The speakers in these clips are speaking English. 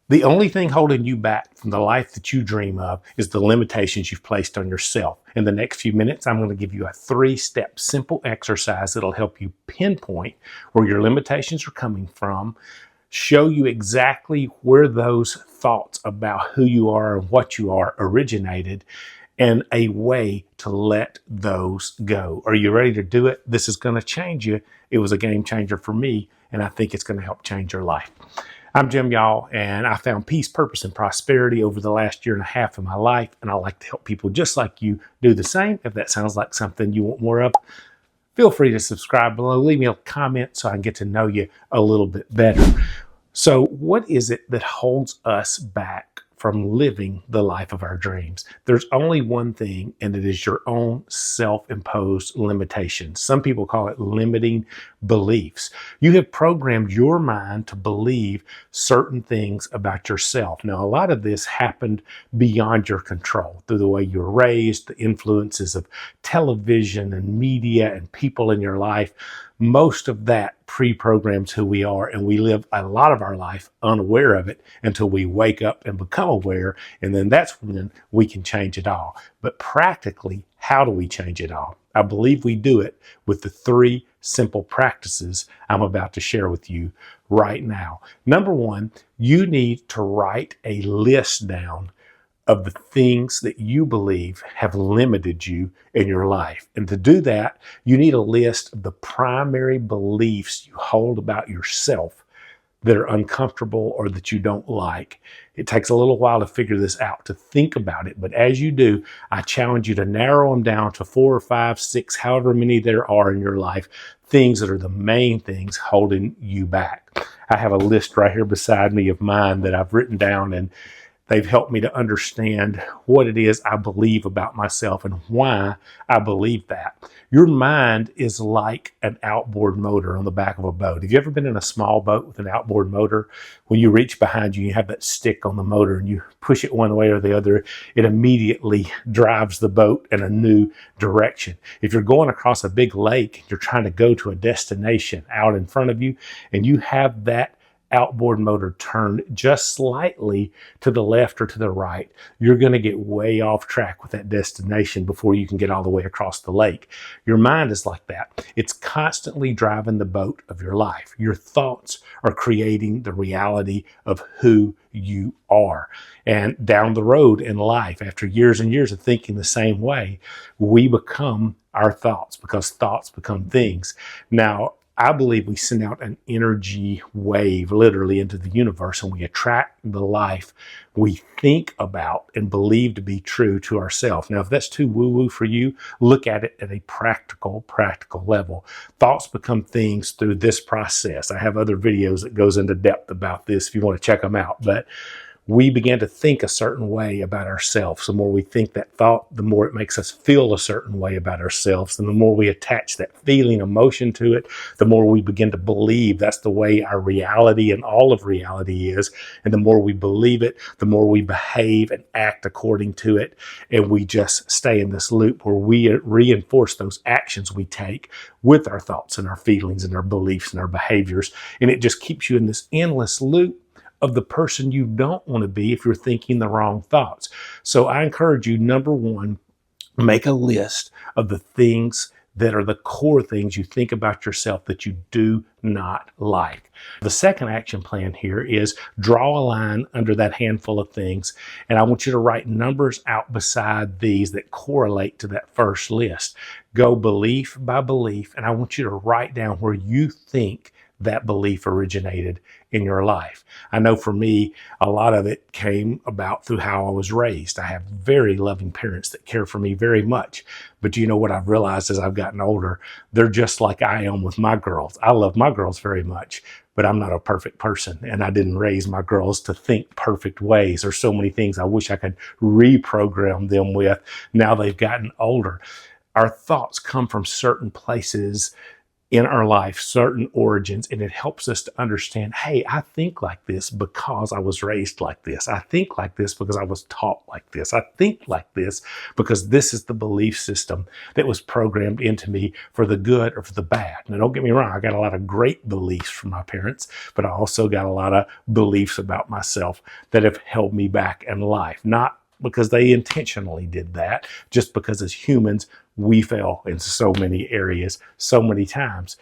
The only thing holding you back from the life that you dream of is the limitations you've placed on yourself. In the next few minutes, I'm going to give you a 3-step simple exercise that'll help you pinpoint where your limitations are coming from, show you exactly where those thoughts about who you are and what you are originated, and a way to let those go. Are you ready to do it? This is going to change you. It was a game changer for me, and I think it's going to help change your life. I'm Jim, y'all, and I found peace, purpose, and prosperity over the last 1.5 years of my life, and I like to help people just like you do the same. If that sounds like something you want more of, feel free to subscribe below. Leave me a comment so I can get to know you a little bit better. So what is it that holds us back from living the life of our dreams? There's only one thing, and it is your own self-imposed limitations. Some people call it limiting beliefs. You have programmed your mind to believe certain things about yourself. Now, a lot of this happened beyond your control through the way you were raised, the influences of television and media and people in your life. Most of that pre-programs who we are, and we live a lot of our life unaware of it until we wake up and become aware, and then that's when we can change it all. But practically, how do we change it all? I believe we do it with the 3 simple practices I'm about to share with you right now. Number 1, you need to write a list down of the things that you believe have limited you in your life. And to do that, you need a list of the primary beliefs you hold about yourself that are uncomfortable or that you don't like. It takes a little while to figure this out, to think about it. But as you do, I challenge you to narrow them down to 4 or 5, 6, however many there are in your life, things that are the main things holding you back. I have a list right here beside me of mine that I've written down, and they've helped me to understand what it is I believe about myself and why I believe that. Your mind is like an outboard motor on the back of a boat. Have you ever been in a small boat with an outboard motor? When you reach behind you, you have that stick on the motor and you push it one way or the other, it immediately drives the boat in a new direction. If you're going across a big lake, you're trying to go to a destination out in front of you, and you have that outboard motor turned just slightly to the left or to the right, you're going to get way off track with that destination before you can get all the way across the lake. Your mind is like that. It's constantly driving the boat of your life. Your thoughts are creating the reality of who you are. And down the road in life, after years and years of thinking the same way, we become our thoughts, because thoughts become things. Now, I believe we send out an energy wave literally into the universe, and we attract the life we think about and believe to be true to ourselves. Now, if that's too woo-woo for you, look at it at a practical level. Thoughts become things through this process. I have other videos that goes into depth about this if you want to check them out. But we begin to think a certain way about ourselves. The more we think that thought, the more it makes us feel a certain way about ourselves. And the more we attach that feeling, emotion to it, the more we begin to believe that's the way our reality and all of reality is. And the more we believe it, the more we behave and act according to it. And we just stay in this loop where we reinforce those actions we take with our thoughts and our feelings and our beliefs and our behaviors. And it just keeps you in this endless loop of the person you don't want to be if you're thinking the wrong thoughts. So I encourage you, number 1, make a list of the things that are the core things you think about yourself that you do not like. The second action plan here is draw a line under that handful of things, and I want you to write numbers out beside these that correlate to that first list. Go belief by belief, and I want you to write down where you think that belief originated in your life. I know for me, a lot of it came about through how I was raised. I have very loving parents that care for me very much. But you know what I've realized as I've gotten older? They're just like I am with my girls. I love my girls very much, but I'm not a perfect person. And I didn't raise my girls to think perfect ways. There's so many things I wish I could reprogram them with now they've gotten older. Our thoughts come from certain places in our life certain origins, and it helps us to understand, hey, I think like this because I was raised like this. I think like this because I was taught like this. I think like this because this is the belief system that was programmed into me for the good or for the bad. Now, don't get me wrong, I got a lot of great beliefs from my parents, but I also got a lot of beliefs about myself that have held me back in life. Not because they intentionally did that, just because as humans, we fail in so many areas, so many times.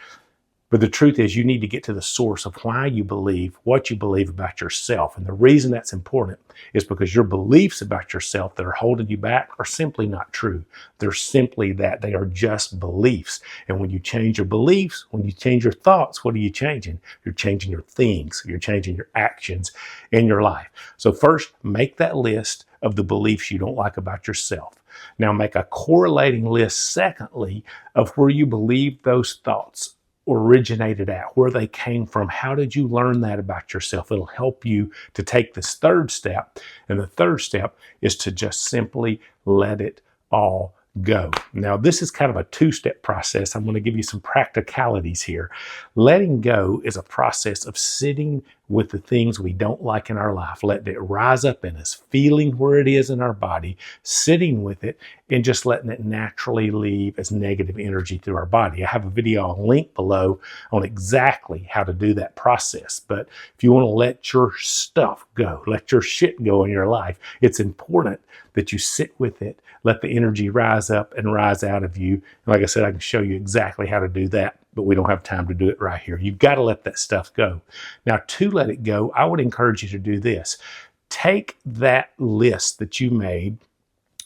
But the truth is, you need to get to the source of why you believe what you believe about yourself. And the reason that's important is because your beliefs about yourself that are holding you back are simply not true. They're simply that. They are just beliefs. And when you change your beliefs, when you change your thoughts, what are you changing? You're changing your things. You're changing your actions in your life. So first, make that list of the beliefs you don't like about yourself. Now make a correlating list, secondly, of where you believe those thoughts originated at, where they came from. How did you learn that about yourself? It'll help you to take this third step. And the third step is to just simply let it all go. Now, this is kind of a two-step process. I'm going to give you some practicalities here. Letting go is a process of sitting with the things we don't like in our life, letting it rise up in us, feeling where it is in our body, sitting with it, and just letting it naturally leave as negative energy through our body. I have a video I'll link below on exactly how to do that process. But if you want to let your stuff go, let your shit go in your life, it's important that you sit with it, let the energy rise up and rise out of you. And like I said, I can show you exactly how to do that, but we don't have time to do it right here. You've got to let that stuff go. Now, to let it go, I would encourage you to do this. Take that list that you made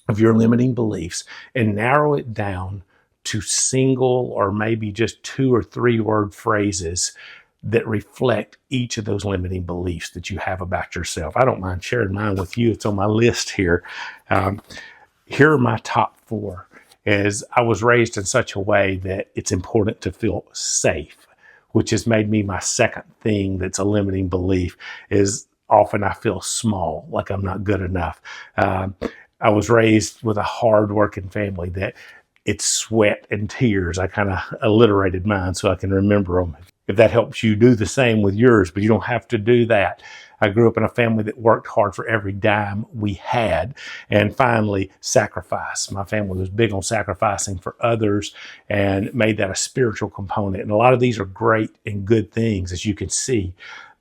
of your limiting beliefs and narrow it down to single or maybe just 2 or 3 word phrases that reflect each of those limiting beliefs that you have about yourself. I don't mind sharing mine with you. It's on my list here. Here are my top 4. Is I was raised in such a way that it's important to feel safe, which has made me my second thing that's a limiting belief is often I feel small, like I'm not good enough. I was raised with a hard-working family that it's sweat and tears. I kind of alliterated mine so I can remember them. If that helps you, do the same with yours, but you don't have to do that. I grew up in a family that worked hard for every dime we had. And finally, sacrifice. My family was big on sacrificing for others and made that a spiritual component. And a lot of these are great and good things, as you can see,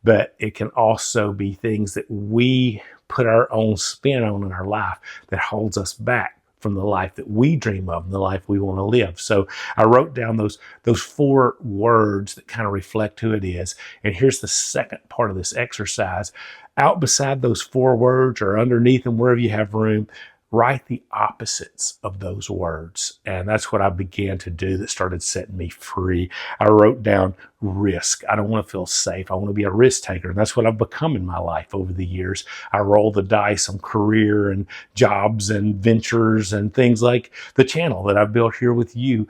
but it can also be things that we put our own spin on in our life that holds us back from the life that we dream of and the life we want to live. So I wrote down those 4 words that kind of reflect who it is. And here's the second part of this exercise. Out beside those 4 words or underneath them, wherever you have room, write the opposites of those words. And that's what I began to do that started setting me free. I wrote down risk. I don't want to feel safe. I want to be a risk taker. And that's what I've become in my life over the years. I roll the dice on career and jobs and ventures and things like the channel that I've built here with you.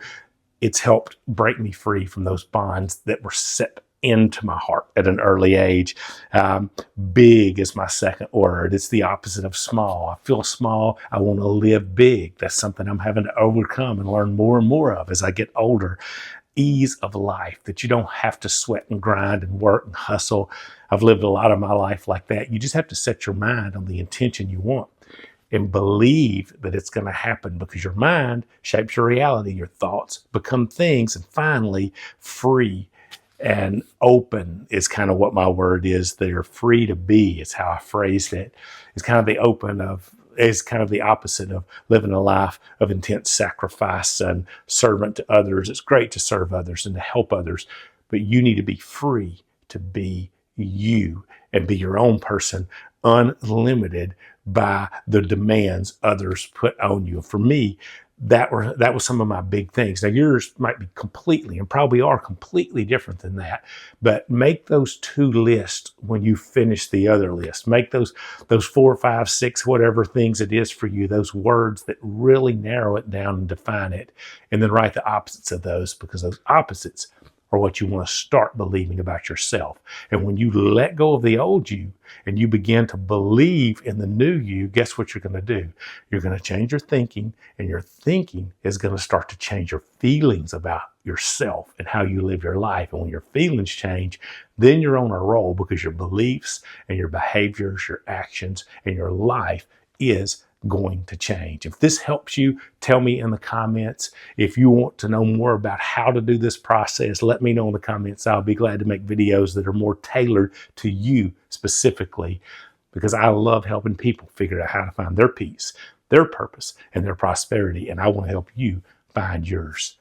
It's helped break me free from those bonds that were set into my heart at an early age. Big is my second word. It's the opposite of small. I feel small. I want to live big. That's something I'm having to overcome and learn more and more of as I get older. Ease of life, that you don't have to sweat and grind and work and hustle. I've lived a lot of my life like that. You just have to set your mind on the intention you want and believe that it's going to happen, because your mind shapes your reality. Your thoughts become things. And finally, free and open is kind of what my word is. They're free to be. It's how I phrased it. It's kind of the is kind of the opposite of living a life of intense sacrifice and servant to others. It's great to serve others and to help others, but you need to be free to be you and be your own person, unlimited by the demands others put on you. For me, that was some of my big things. Now yours might be completely, and probably are completely different than that, but make those 2 lists when you finish the other list. Make those 4, 5, 6, whatever things it is for you, those words that really narrow it down and define it, and then write the opposites of those, because those opposites or what you want to start believing about yourself. And when you let go of the old you and you begin to believe in the new you, guess what you're going to do? You're going to change your thinking, and your thinking is going to start to change your feelings about yourself and how you live your life. And when your feelings change, then you're on a roll, because your beliefs and your behaviors, your actions, and your life is going to change. If this helps you, tell me in the comments. If you want to know more about how to do this process, let me know in the comments. I'll be glad to make videos that are more tailored to you specifically, because I love helping people figure out how to find their peace, their purpose, and their prosperity. And I want to help you find yours.